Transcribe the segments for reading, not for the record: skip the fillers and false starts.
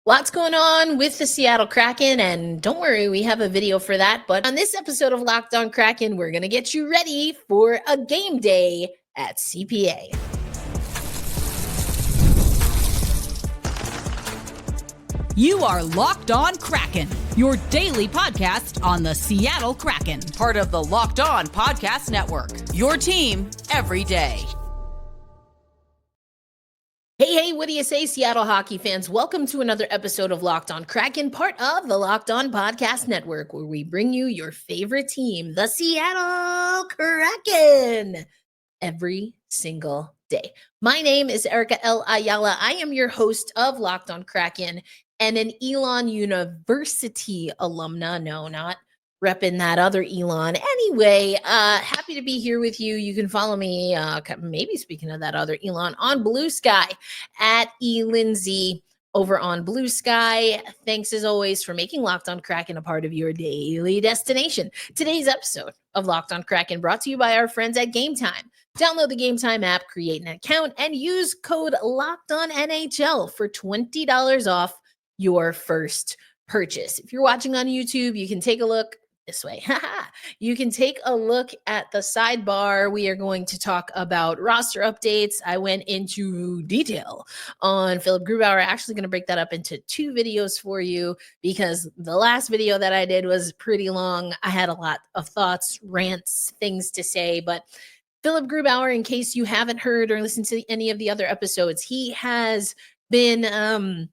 Lots going on with the Seattle Kraken, and don't worry, we have a video for that. But on this episode of Locked On Kraken, we're going to get you ready for a game day at CPA. You are Locked On Kraken, your daily podcast on the Seattle Kraken, part of the Locked On Podcast Network, your team every day. Hey, what do you say, Seattle hockey fans? Welcome to another episode of Locked On Kraken, part of the Locked On Podcast Network, where we bring you your favorite team, the Seattle Kraken, every single day. My name is Erica L. Ayala. I am your host of Locked On Kraken and an Elon University alumna. No, not repping that other Elon. Anyway, happy to be here with you. You can follow me, maybe speaking of that other Elon, on Blue Sky at eLindsay over on Blue Sky. Thanks as always for making Locked On Kraken a part of your daily destination. Today's episode of Locked On Kraken brought to you by our friends at Game Time. Download the Game Time app, create an account, and use code LOCKEDONNHL for $20 off your first purchase. If you're watching on YouTube, you can take a look this way. You can take a look at the sidebar. We are going to talk about roster updates. I went into detail on Philipp Grubauer. Actually going to break that up into two videos for you because the last video that I did was pretty long. I had a lot of thoughts, rants, things to say, but Philipp Grubauer, in case you haven't heard or listened to any of the other episodes, he has been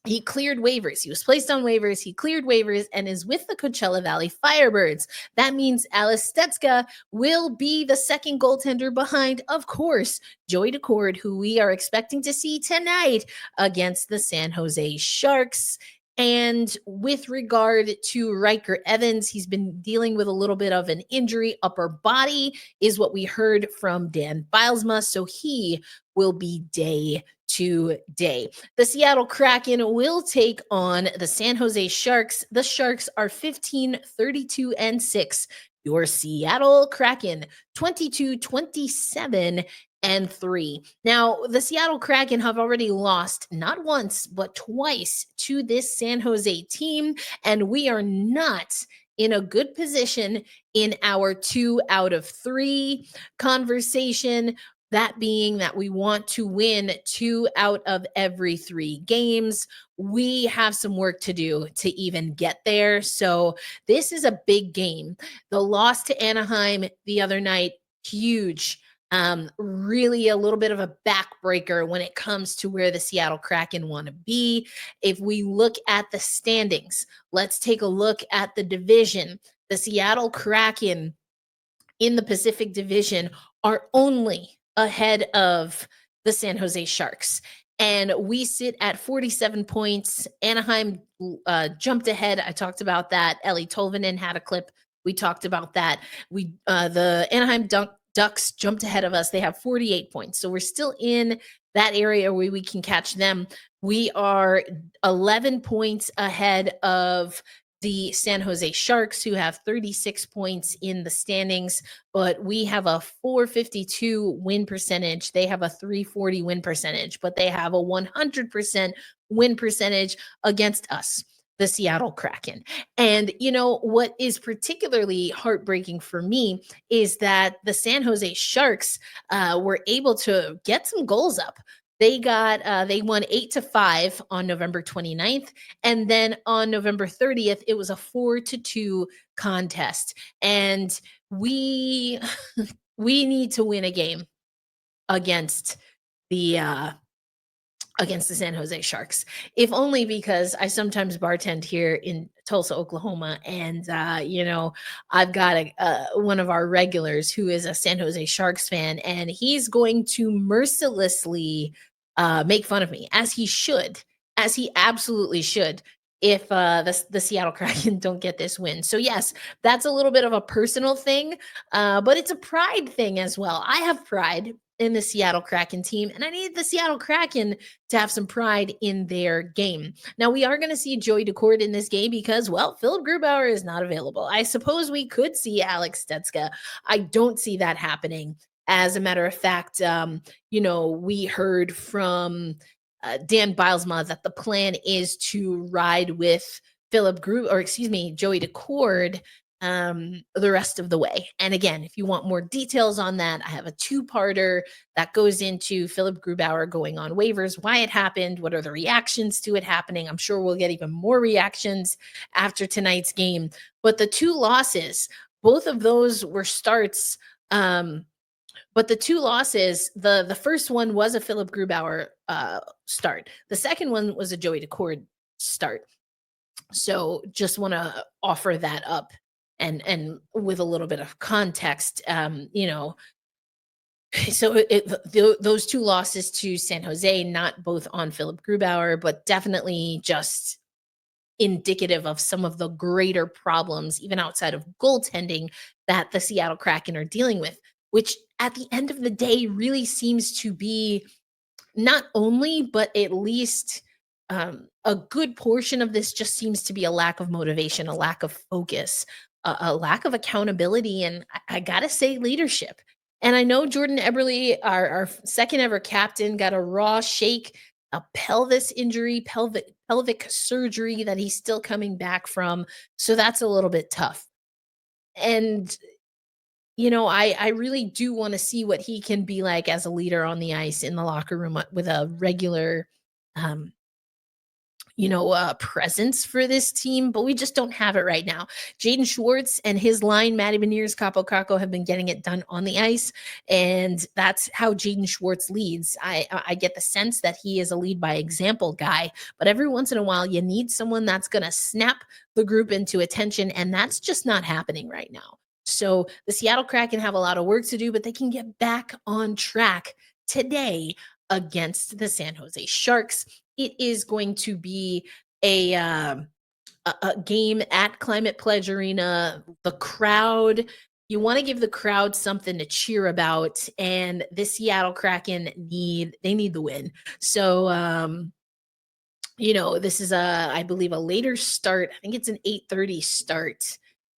he cleared waivers. He was placed on waivers. He cleared waivers and is with the Coachella Valley Firebirds. That means Alex Stetska will be the second goaltender behind, of course, Joey Daccord, who we are expecting to see tonight against the San Jose Sharks. And with regard to Riker Evans, he's been dealing with a little bit of an injury. Upper body is what we heard from Dan Bylsma. So he will be day to day. The Seattle Kraken will take on the San Jose Sharks. The Sharks are 15-32-6. Your Seattle Kraken 22-27-3. Now, the Seattle Kraken have already lost not once, but twice to this San Jose team, and we are not in a good position in our 2 out of 3 conversation. That being that we want to win 2 out of every 3 games. We have some work to do to even get there. So this is a big game. The loss to Anaheim the other night, huge. Really a little bit of a backbreaker when it comes to where the Seattle Kraken want to be. If we look at the standings, let's take a look at the division. The Seattle Kraken in the Pacific Division are only ahead of the San Jose Sharks. And we sit at 47 points. Anaheim jumped ahead. I talked about that. Ellie Tolvanen had a clip. We talked about that. The Anaheim Ducks jumped ahead of us. They have 48 points. So we're still in that area where we can catch them. We are 11 points ahead of the San Jose Sharks, who have 36 points in the standings, but we have a 452 win percentage. They have a 340 win percentage, but they have a 100% win percentage against us, the Seattle Kraken. And, you know, what is particularly heartbreaking for me is that the San Jose Sharks were able to get some goals up. They won 8-5 on November 29th. And then on November 30th, it was a 4-2 contest. And we need to win a game against the San Jose Sharks, if only because I sometimes bartend here in Tulsa, Oklahoma. And, I've got one of our regulars who is a San Jose Sharks fan, and he's going to mercilessly make fun of me, as he absolutely should, if the Seattle Kraken don't get this win. So yes, that's a little bit of a personal thing, but it's a pride thing as well. I have pride in the Seattle Kraken team, and I need the Seattle Kraken to have some pride in their game. Now, we are going to see Joey Daccord in this game because, well, Philipp Grubauer is not available. I suppose we could see Alex Stetska. I don't see that happening. As a matter of fact, we heard from Dan Bylsma that the plan is to ride with Joey Daccord the rest of the way. And again, if you want more details on that, I have a two-parter that goes into Philipp Grubauer going on waivers, why it happened, what are the reactions to it happening. I'm sure we'll get even more reactions after tonight's game. But the two losses, both of those were starts. But the two losses, the first one was a Philipp Grubauer start. The second one was a Joey Daccord start. So just want to offer that up and with a little bit of context, so those two losses to San Jose, not both on Philipp Grubauer, but definitely just indicative of some of the greater problems, even outside of goaltending, that the Seattle Kraken are dealing with, which at the end of the day really seems to be not only, but at least a good portion of this just seems to be a lack of motivation, a lack of focus, a lack of accountability, and I gotta say leadership. And I know Jordan Eberle, our second ever captain, got a raw shake, a pelvis injury, pelvic surgery that he's still coming back from. So that's a little bit tough. And I really do want to see what he can be like as a leader on the ice in the locker room with a regular um, presence for this team, but we just don't have it right now. Jaden Schwartz and his line, Matty Beniers, Capo Caco, have been getting it done on the ice, and that's how Jaden Schwartz leads. I get the sense that he is a lead by example guy, but every once in a while, you need someone that's going to snap the group into attention, and that's just not happening right now. So the Seattle Kraken have a lot of work to do, but they can get back on track today against the San Jose Sharks. It is going to be a game at Climate Pledge Arena. The crowd, you want to give the crowd something to cheer about, and the Seattle Kraken need the win. So this is I believe a later start. I think it's an 8:30 start.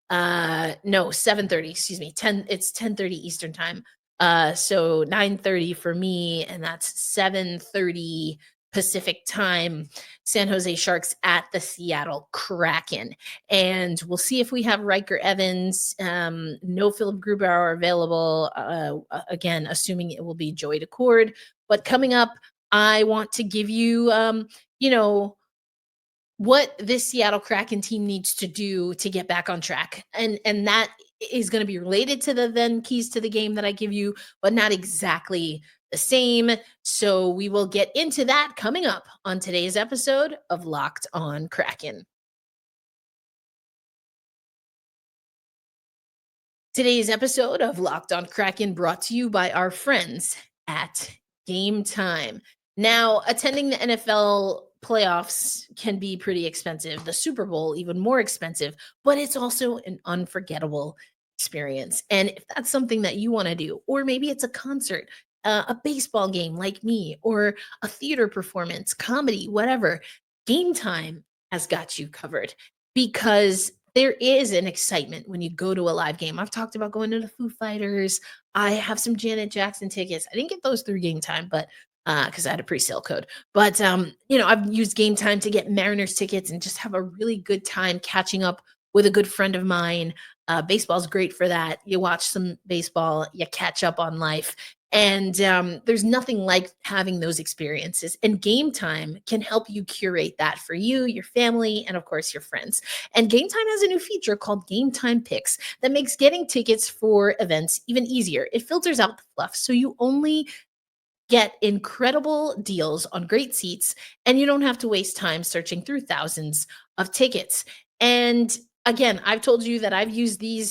No, 7:30, excuse me. It's 10:30 Eastern time. So 9:30 for me, and that's 7:30 Pacific time. San Jose Sharks at the Seattle Kraken. And we'll see if we have Riker Evans. No Philipp Grubauer available. Again, assuming it will be Joey Daccord. But coming up, I want to give you what this Seattle Kraken team needs to do to get back on track. And that is going to be related to the then keys to the game that I give you, but not exactly the same. So we will get into that coming up on today's episode of Locked On Kraken. Today's episode of Locked On Kraken brought to you by our friends at Game Time. Now, attending the NFL playoffs can be pretty expensive. The Super Bowl, even more expensive, but it's also an unforgettable experience. And if that's something that you want to do, or maybe it's a concert, a baseball game like me, or a theater performance, comedy, whatever, Game Time has got you covered, because there is an excitement when you go to a live game. I've talked about going to the Foo Fighters. I have some Janet Jackson tickets. I didn't get those through Game Time, but because I had a pre-sale code. But I've used Game Time to get Mariners tickets and just have a really good time catching up with a good friend of mine. Baseball's great for that. You watch some baseball, you catch up on life. And there's nothing like having those experiences. And Game Time can help you curate that for you, your family, and of course, your friends. And Game Time has a new feature called Game Time Picks that makes getting tickets for events even easier. It filters out the fluff, so you only get incredible deals on great seats, and you don't have to waste time searching through thousands of tickets. And again, I've told you that I've used Game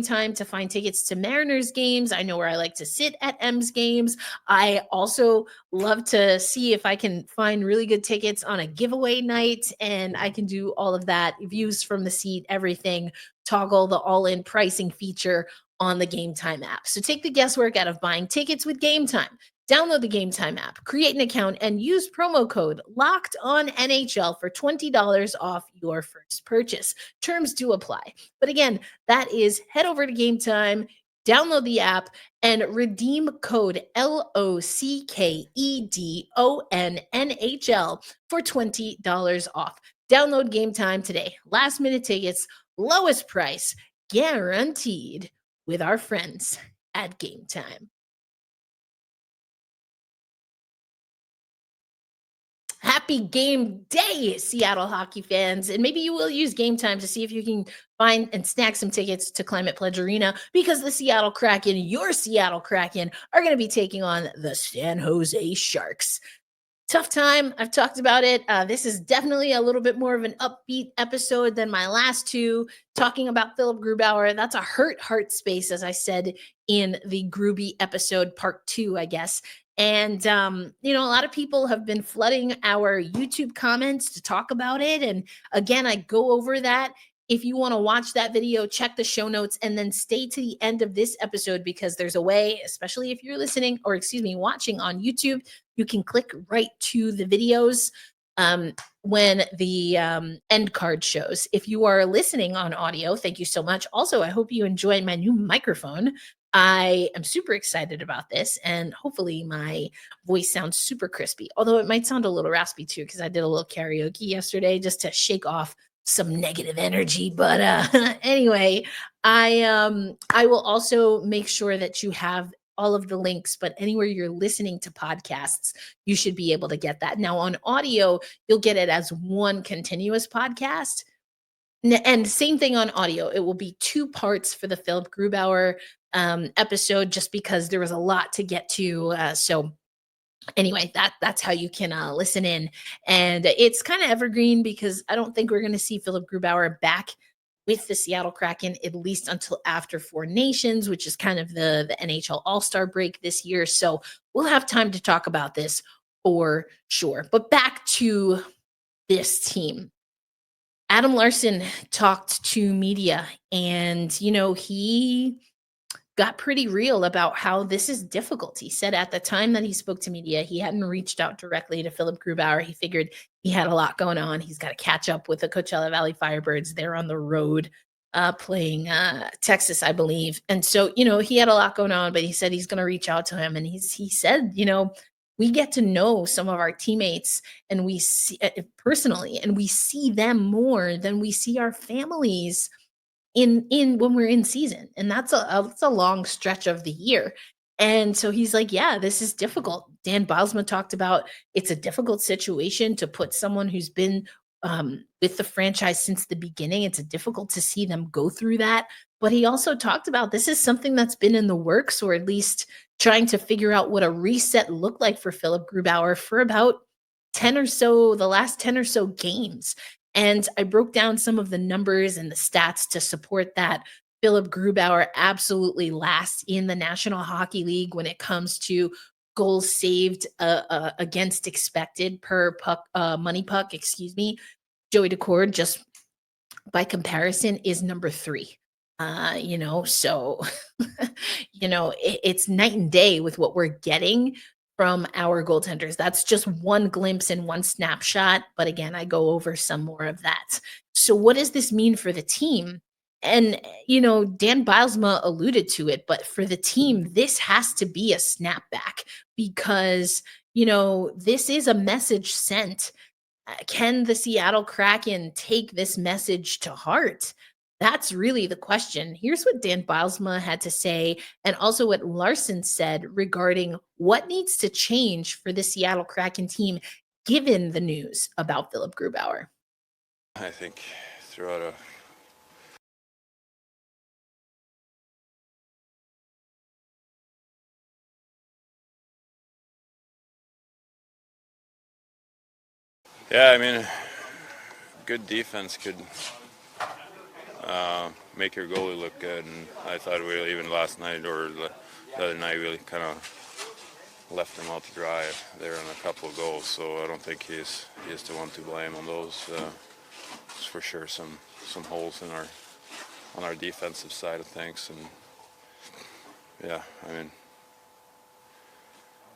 Time to find tickets to Mariners games. I know where I like to sit at M's games. I also love to see if I can find really good tickets on a giveaway night, and I can do all of that. Views from the seat, everything. Toggle the all-in pricing feature on the Game Time app. So take the guesswork out of buying tickets with Game Time. Download the Game Time app, create an account, and use promo code LOCKEDONNHL for $20 off your first purchase. Terms do apply. But again, that is head over to Game Time, Download the app and redeem code LOCKEDONNHL for $20 off. Download Game Time today. Last minute tickets, lowest price, guaranteed with our friends at Game Time. Happy game day, Seattle hockey fans. And maybe you will use Game Time to see if you can find and snag some tickets to Climate Pledge Arena, because the Seattle Kraken, your Seattle Kraken, are going to be taking on the San Jose Sharks. Tough time. I've talked about it. This is definitely a little bit more of an upbeat episode than my last two, talking about Philipp Grubauer. That's a hurt heart space, as I said in the Gruby episode, part 2, I guess. And, a lot of people have been flooding our YouTube comments to talk about it. And again, I go over that. If you want to watch that video, check the show notes and then stay to the end of this episode, because there's a way, especially if you're listening or watching on YouTube, you can click right to the videos when the end card shows. If you are listening on audio, thank you so much. Also, I hope you enjoy my new microphone. I am super excited about this, and hopefully my voice sounds super crispy, although it might sound a little raspy too, because I did a little karaoke yesterday just to shake off some negative energy. But anyway, I will also make sure that you have all of the links, but anywhere you're listening to podcasts, you should be able to get that. Now on audio, you'll get it as one continuous podcast. And same thing on audio. It will be 2 parts for the Philipp Grubauer episode, just because there was a lot to get to. So anyway, that's how you can listen in. And it's kind of evergreen, because I don't think we're going to see Philipp Grubauer back with the Seattle Kraken, at least until after 4 Nations, which is kind of the NHL All-Star break this year. So we'll have time to talk about this for sure. But back to this team. Adam Larsson talked to media, and, he got pretty real about how this is difficult. He said at the time that he spoke to media, he hadn't reached out directly to Philipp Grubauer. He figured he had a lot going on. He's got to catch up with the Coachella Valley Firebirds. They're on the road playing Texas, I believe. And so, he had a lot going on, but he said he's going to reach out to him. And he said, we get to know some of our teammates, and we see personally, and we see them more than we see our families in when we're in season. And that's a long stretch of the year. And so he's like, yeah, this is difficult. Dan Bylsma talked about it's a difficult situation to put someone who's been with the franchise since the beginning. It's difficult to see them go through that. But he also talked about this is something that's been in the works, or at least trying to figure out what a reset looked like for Philipp Grubauer for about the last 10 or so games. And I broke down some of the numbers and the stats to support that. Philipp Grubauer absolutely last in the National Hockey League when it comes to goals saved against expected per puck, money puck, Joey Daccord, just by comparison, is number 3. So it's night and day with what we're getting from our goaltenders. That's just one glimpse and one snapshot. But again, I go over some more of that. So what does this mean for the team? And, Dan Bylsma alluded to it, but for the team, this has to be a snapback, because, this is a message sent. Can the Seattle Kraken take this message to heart? That's really the question. Here's what Dan Bylsma had to say, and also what Larsson said regarding what needs to change for the Seattle Kraken team, given the news about Philipp Grubauer. I think throughout good defense could make your goalie look good, and I thought even last night or the other night really kind of left him out to dry there on a couple of goals. So I don't think he is the one to blame on those. There's for sure some holes on our defensive side of things, and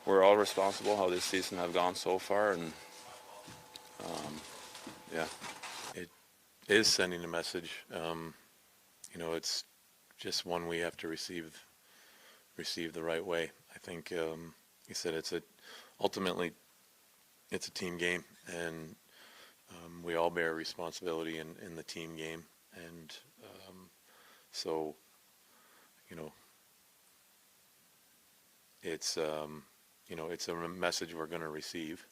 we're all responsible how this season have gone so far, and it is sending a message. It's just one we have to receive received the right way. I think he said ultimately it's a team game, and we all bear responsibility in the team game, and so it's it's a message we're going to receive,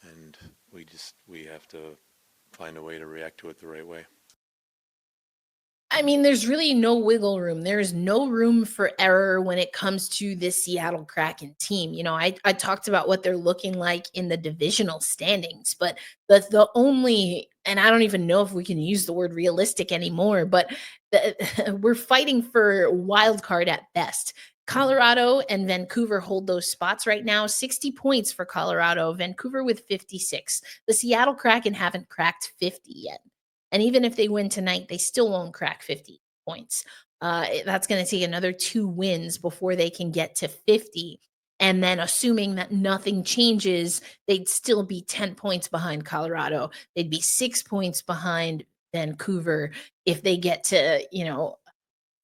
and we have to find a way to react to it the right way. I mean, there's really no wiggle room. There's no room for error when it comes to this Seattle Kraken team. I talked about what they're looking like in the divisional standings, but the only, and I don't even know if we can use the word realistic anymore, but we're fighting for wild card at best. Colorado and Vancouver hold those spots right now. 60 points for Colorado, Vancouver with 56. The Seattle Kraken haven't cracked 50 yet. And even if they win tonight, they still won't crack 50 points. That's going to take another 2 wins before they can get to 50. And then assuming that nothing changes, they'd still be 10 points behind Colorado. They'd be 6 points behind Vancouver if they get to,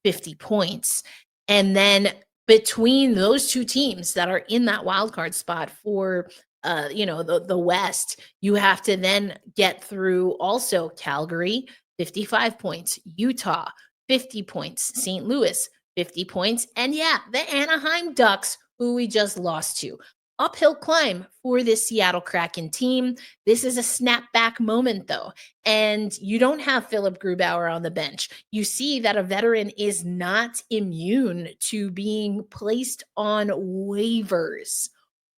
50 points. And then between those two teams that are in that wild card spot for the West, you have to then get through also Calgary, 55 points, Utah, 50 points, St. Louis, 50 points, and the Anaheim Ducks, who we just lost to. Uphill climb for this Seattle Kraken team. This is a snapback moment, though, and you don't have Philipp Grubauer on the bench. You see that a veteran is not immune to being placed on waivers.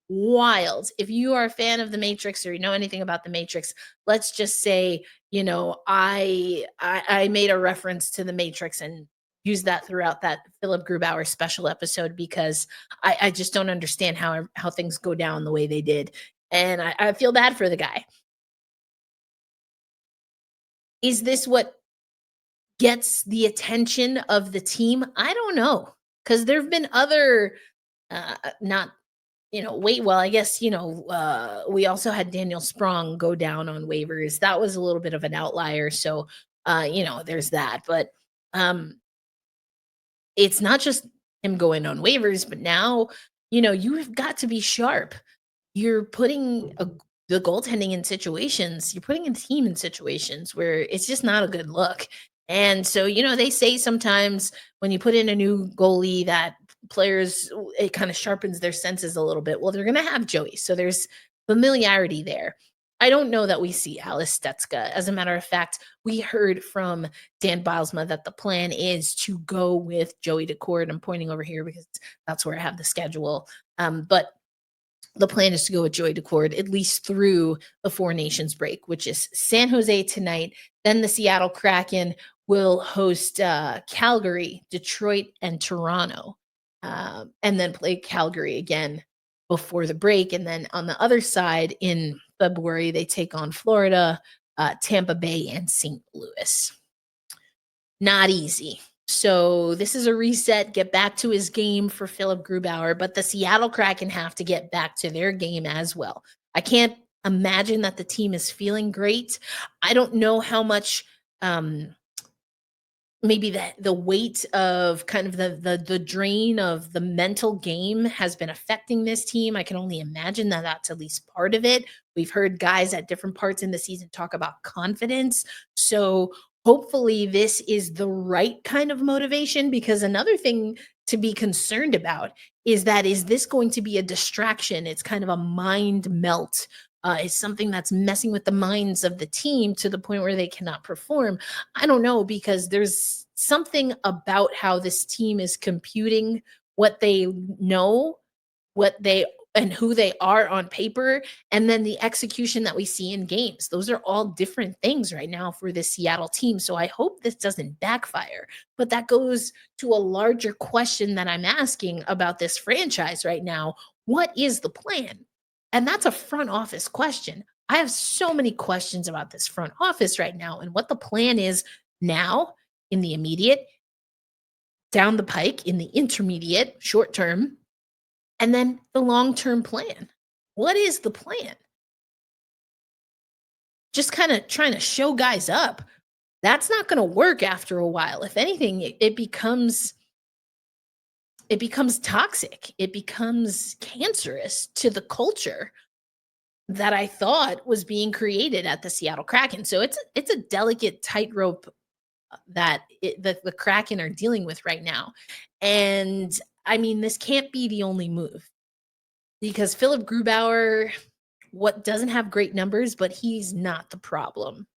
Wild. If you are a fan of The Matrix or you know anything about The Matrix, let's just say, I made a reference to The Matrix and used that throughout that Philipp Grubauer special episode because I just don't understand how things go down the way they did. And I feel bad for the guy. Is this what gets the attention of the team? I don't know. Because there have been other, not I guess, we also had Daniel Sprong go down on waivers. That was a little bit of an outlier. So, there's that. But it's not just him going on waivers, but now, you have got to be sharp. You're putting the goaltending in situations, you're putting a team in situations where it's just not a good look. And so, they say sometimes when you put in a new goalie that players, it kind of sharpens their senses a little bit. Well, they're going to have Joey. So there's familiarity there. I don't know that we see Alice Stetska. As a matter of fact, we heard from Dan Bylsma that the plan is to go with Joey Daccord. I'm pointing over here because that's where I have the schedule. But the plan is to go with Joey Daccord at least through the Four Nations break, which is San Jose tonight. Then the Seattle Kraken will host Calgary, Detroit, and Toronto, and then play Calgary again before the break. And then on the other side in February, they take on Florida, Tampa Bay, and St. Louis. Not easy. So this is a reset, get back to his game for Philipp Grubauer, but the Seattle Kraken have to get back to their game as well. I can't imagine that the team is feeling great. I don't know how much maybe the weight of kind of the drain of the mental game has been affecting this team. I can only imagine that that's at least part of it. We've heard guys at different parts in the season talk about confidence. So hopefully this is the right kind of motivation, because another thing to be concerned about is this going to be a distraction? It's kind of a mind melt. It's something that's messing with the minds of the team to the point where they cannot perform. I don't know, because there's something about how this team is computing what they know, and who they are on paper, and then the execution that we see in games. Those are all different things right now for this Seattle team. So I hope this doesn't backfire. But that goes to a larger question that I'm asking about this franchise right now. What is the plan? And that's a front office question. I have so many questions about this front office right now and what the plan is now, in the immediate, down the pike, in the intermediate, short term, and then the long-term plan. What is the plan? Just kind of trying to show guys up. That's not going to work after a while. If anything, it becomes it becomes toxic. It becomes cancerous to the culture that I thought was being created at the Seattle Kraken. So it's a delicate tightrope that the Kraken are dealing with right now. And I mean, this can't be the only move because Philipp Grubauer what doesn't have great numbers, but he's not the problem.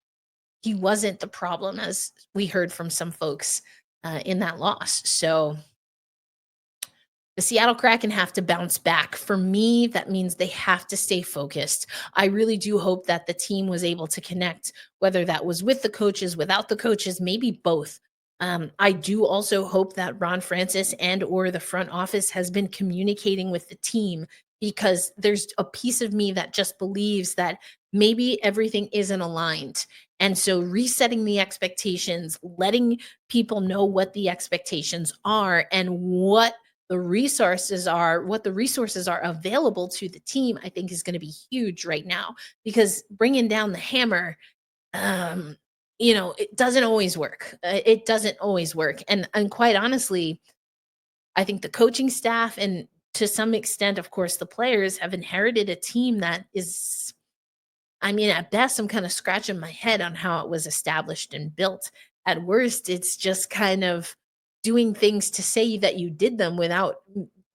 He wasn't the problem, as we heard from some folks in that loss. So the Seattle Kraken have to bounce back. For me, that means they have to stay focused. I really do hope that the team was able to connect, whether that was with the coaches, without the coaches, maybe both. I do also hope that Ron Francis and or the front office has been communicating with the team because there's a piece of me that just believes that maybe everything isn't aligned. And so resetting the expectations, letting people know what the expectations are and what the resources are available to the team, I think is going to be huge right now because bringing down the hammer, it doesn't always work. It doesn't always work. And quite honestly, I think the coaching staff and to some extent, of course, the players have inherited a team that is, I mean, at best, I'm kind of scratching my head on how it was established and built. At worst, it's just kind of doing things to say that you did them without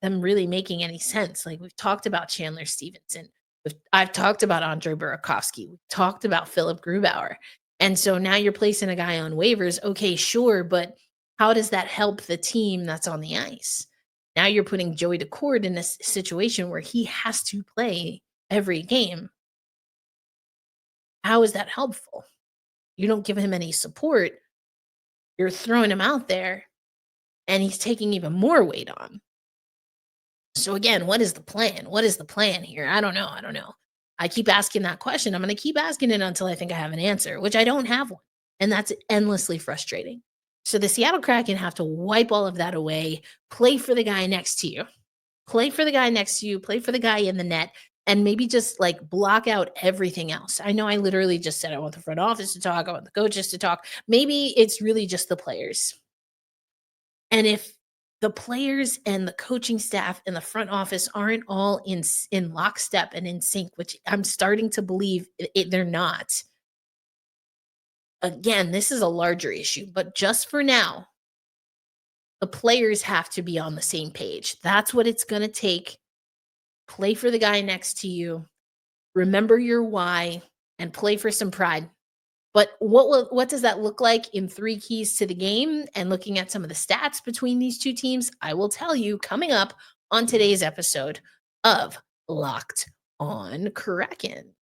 them really making any sense. Like we've talked about Chandler Stevenson. I've talked about Andre Burakovsky. We've talked about Philipp Grubauer. And so now you're placing a guy on waivers. Okay, sure. But how does that help the team that's on the ice? Now you're putting Joey Daccord in a situation where he has to play every game. How is that helpful? You don't give him any support. You're throwing him out there and he's taking even more weight on. So again, what is the plan? What is the plan here? I don't know. I keep asking that question. I'm going to keep asking it until I think I have an answer, which I don't have one. And that's endlessly frustrating. So the Seattle Kraken have to wipe all of that away, play for the guy next to you. Play for the guy next to you, play for the guy in the net, and maybe just like block out everything else. I know I literally just said I want the front office to talk, I want the coaches to talk. Maybe it's really just the players. And if the players and the coaching staff and the front office aren't all in lockstep and in sync, which I'm starting to believe they're not. Again, this is a larger issue, but just for now, the players have to be on the same page. That's what it's going to take. Play for the guy next to you. Remember your why and play for some pride. But what does that look like in 3 keys to the game and looking at some of the stats between these two teams? I will tell you coming up on today's episode of Locked On Kraken.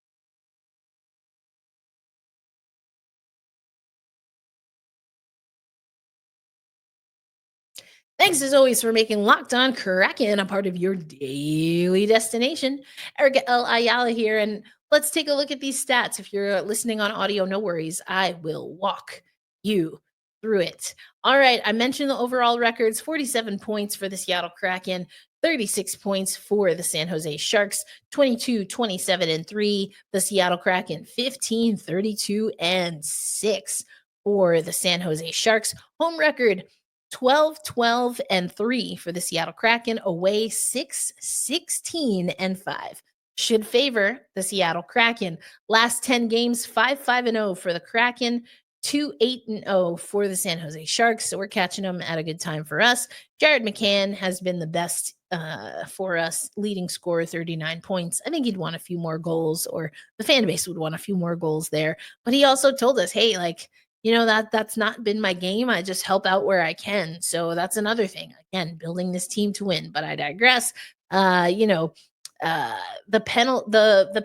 Thanks as always for making Locked On Kraken a part of your daily destination. Erica L. Ayala here, and let's take a look at these stats. If you're listening on audio, no worries. I will walk you through it. All right, I mentioned the overall records, 47 points for the Seattle Kraken, 36 points for the San Jose Sharks, 22, 27, and 3. The Seattle Kraken, 15, 32, and 6 for the San Jose Sharks. Home record, 12, 12, and 3 for the Seattle Kraken, away 6, 16, and 5. Should favor the Seattle Kraken. Last 10 games, 5, 5, and 0 for the Kraken, 2, 8, and 0 for the San Jose Sharks. So we're catching them at a good time for us. Jared McCann has been the best for us, leading scorer, 39 points. I think he'd want a few more goals, or the fan base would want a few more goals there. But he also told us, hey, that's not been my game. I just help out where I can. So that's another thing. Again, building this team to win. But I digress. The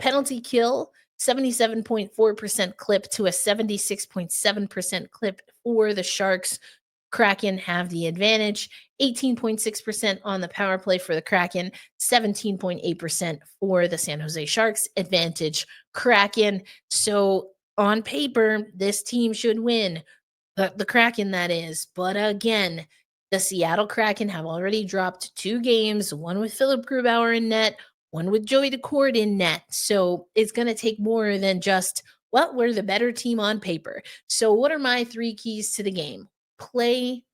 penalty kill, 77.4% clip to a 76.7% clip for the Sharks. Kraken have the advantage. 18.6% on the power play for the Kraken, 17.8% for the San Jose Sharks. Advantage Kraken. So on paper, this team should win. The Kraken, that is. But again, the Seattle Kraken have already dropped 2 games, one with Philipp Grubauer in net, one with Joey Daccord in net. So it's going to take more than just, well, we're the better team on paper. So what are my 3 keys to the game? Play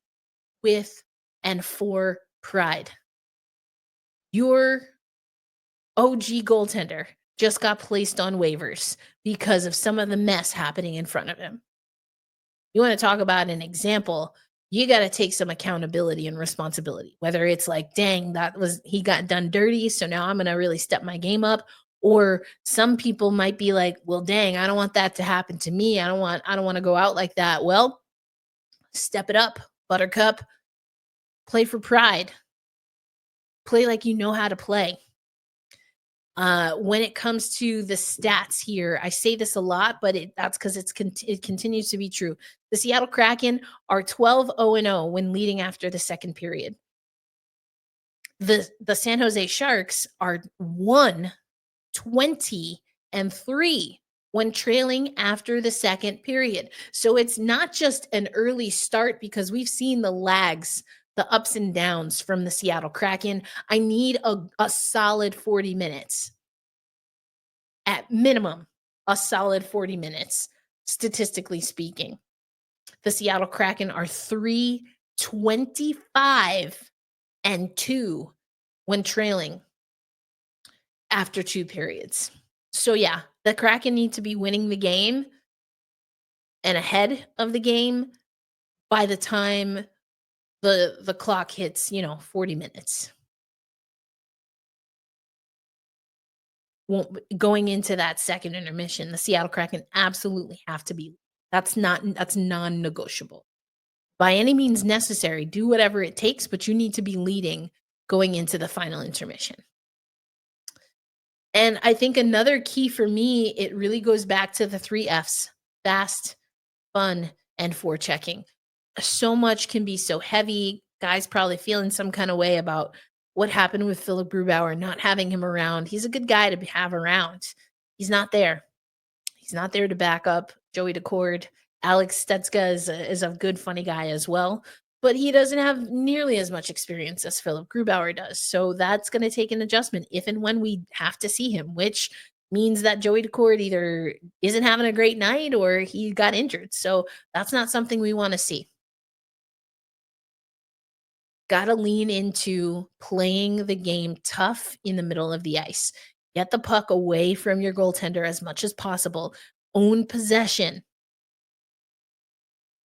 with and for pride. Your OG goaltender just got placed on waivers because of some of the mess happening in front of him. You want to talk about an example, you got to take some accountability and responsibility, whether it's like, dang, he got done dirty, so now I'm going to really step my game up. Or some people might be like, well, dang, I don't want that to happen to me. I don't want to go out like that. Well, step it up, buttercup. Play for pride. Play like you know how to play. When it comes to the stats here, I say this a lot, but that's because it continues to be true. The Seattle Kraken are 12-0-0 when leading after the second period. The San Jose Sharks are 1-20-3 when trailing after the second period. So it's not just an early start, because we've seen the lags, the ups and downs from the Seattle Kraken. I need a solid 40 minutes. At minimum, a solid 40 minutes, statistically speaking. The Seattle Kraken are 3-25-2 when trailing after 2 periods. So yeah, the Kraken need to be winning the game and ahead of the game by the time the clock hits, 40 minutes. Going into that second intermission, the Seattle Kraken absolutely have to be. That's non-negotiable. By any means necessary, do whatever it takes, but you need to be leading going into the final intermission. And I think another key for me, it really goes back to the 3 Fs: fast, fun, and forechecking. So much can be so heavy. Guys probably feeling some kind of way about what happened with Philipp Grubauer, not having him around. He's a good guy to have around. He's not there. He's not there to back up Joey Daccord. Alex Stetska is a good, funny guy as well, but he doesn't have nearly as much experience as Philipp Grubauer does. So that's going to take an adjustment if and when we have to see him, which means that Joey Daccord either isn't having a great night or he got injured. So that's not something we want to see. Got to lean into playing the game tough in the middle of the ice. Get the puck away from your goaltender as much as possible. Own possession.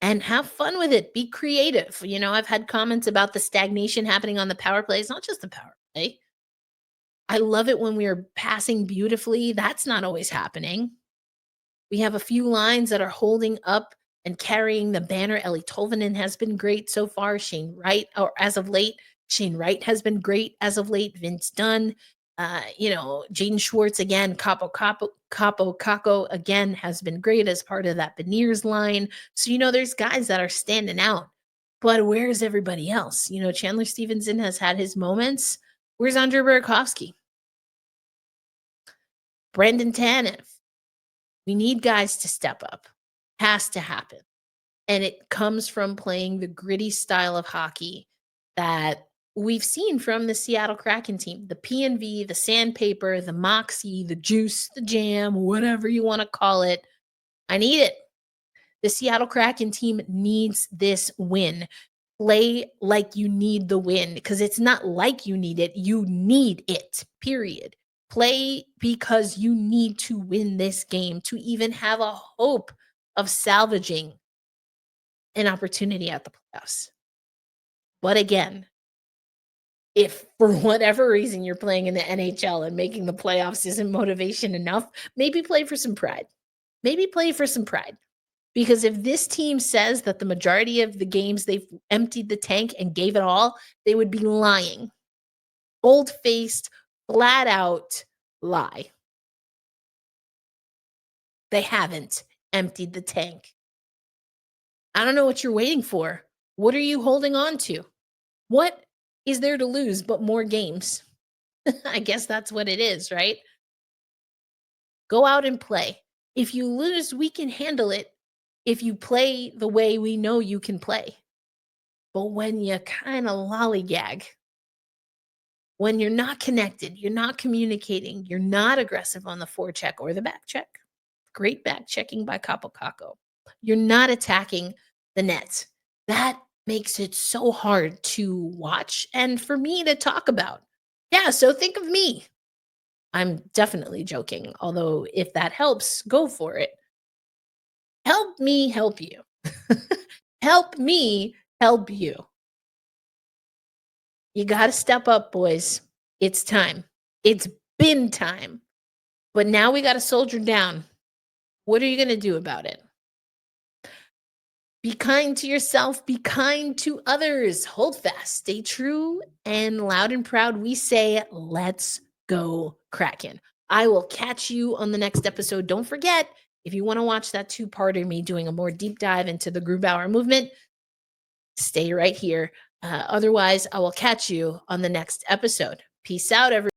And have fun with it. Be creative. I've had comments about the stagnation happening on the power play. It's not just the power play. I love it when we are passing beautifully. That's not always happening. We have a few lines that are holding up and carrying the banner. Eli Tolvanen has been great so far. Shane Wright has been great as of late. Vince Dunn, Jaden Schwartz again. Capo Caco again has been great as part of that Beniers line. So, there's guys that are standing out. But where's everybody else? Chandler Stevenson has had his moments. Where's Andrei Burakovsky? Brendan Tanev. We need guys to step up. Has to happen. And it comes from playing the gritty style of hockey that we've seen from the Seattle Kraken team. The P&V, the sandpaper, the moxie, the juice, the jam, whatever you want to call it. I need it. The Seattle Kraken team needs this win. Play like you need the win, because it's not like you need it. You need it, period. Play because you need to win this game to even have a hope of salvaging an opportunity at the playoffs. But again, if for whatever reason you're playing in the NHL and making the playoffs isn't motivation enough, maybe play for some pride. Because if this team says that the majority of the games they've emptied the tank and gave it all, they would be lying. Bold-faced, flat-out lie. They haven't emptied the tank. I don't know what you're waiting for. What are you holding on to? What is there to lose but more games? I guess that's what it is, right? Go out and play. If you lose, we can handle it if you play the way we know you can play. But when you kind of lollygag, when you're not connected, you're not communicating, you're not aggressive on the forecheck or the back check. Great back checking by Capo Caco. You're not attacking the net. That makes it so hard to watch and for me to talk about. Yeah, so think of me. I'm definitely joking, although if that helps, go for it. Help me help you. Help me help you. You got to step up, boys. It's time. It's been time. But now we got to soldier down. What are you going to do about it? Be kind to yourself. Be kind to others. Hold fast. Stay true. And loud and proud, we say, let's go Kraken. I will catch you on the next episode. Don't forget, if you want to watch that two-parter, me doing a more deep dive into the Grubauer movement, stay right here. Otherwise, I will catch you on the next episode. Peace out, everyone.